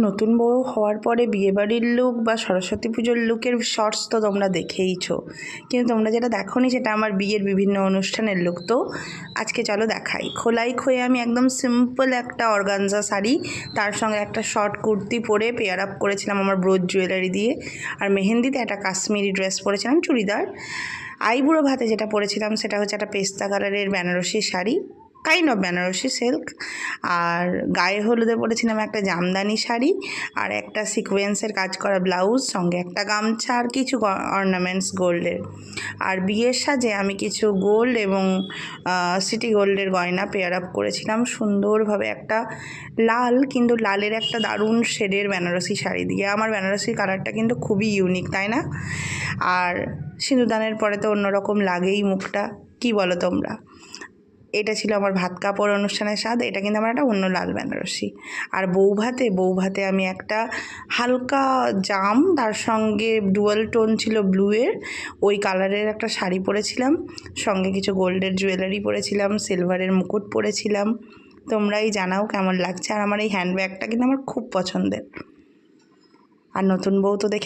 নতুন বউ হওয়ার পরে বিয়েবাড়ির লুক বা সরস্বতী পুজোর লুকের শর্টস তো তোমরা দেখেইছো, কিন্তু তোমরা যেটা দেখোনি সেটা আমার বিয়ের বিভিন্ন অনুষ্ঠানের লুক। তো আজকে চলো দেখাই। খোলাই খয়ে আমি একদম সিম্পল একটা অর্গানজা শাড়ি, তার সঙ্গে একটা শর্ট কুর্তি পরে পেয়ার আপ করেছিলাম আমার ব্রোচ জুয়েলারি দিয়ে, আর মেহেন্দিতে একটা কাশ্মীরি ড্রেস পরেছিলাম চুড়িদার। আইবুড়ো ভাতে যেটা পরেছিলাম সেটা হচ্ছে একটা পেস্তা কালারের Benarasi sari, kind of Benarasi silk. আর গায়ে হলুদে পরেছিলাম একটা জামদানি শাড়ি আর একটা সিকোয়েন্সের কাজ করা ব্লাউজ, সঙ্গে একটা গামছা আর কিছু অর্নামেন্টস গোল্ডের। আর বিয়ের সাজে আমি কিছু গোল্ড এবং সিটি গোল্ডের গয়না পেয়ার আপ করেছিলাম সুন্দরভাবে, একটা লাল, কিন্তু লালের একটা দারুণ শেডের বেনারসি শাড়ি দিয়ে। আমার বেনারসি কালারটা কিন্তু খুবই ইউনিক, তাই না? আর সিঁদুরদানের পরে তো অন্যরকম লাগেই মুখটা, কি বলো তোমরা? এটা ছিল আমার ভাত কাপড় অনুষ্ঠানের স্বাদ। এটা কিন্তু আমার একটা অন্য লাল বেনারসি। আর বউ ভাতে আমি একটা হালকা জাম, তার সঙ্গে ডুয়াল টোন ছিল ব্লুয়ের, ওই কালারের একটা শাড়ি পরেছিলাম, সঙ্গে কিছু গোল্ডের জুয়েলারি পরেছিলাম, সিলভারের মুকুট পরেছিলাম। তোমরাই জানাও কেমন লাগছে। আর আমার এই হ্যান্ডব্যাগটা কিন্তু আমার খুব পছন্দের। আর নতুন বউ তো দেখে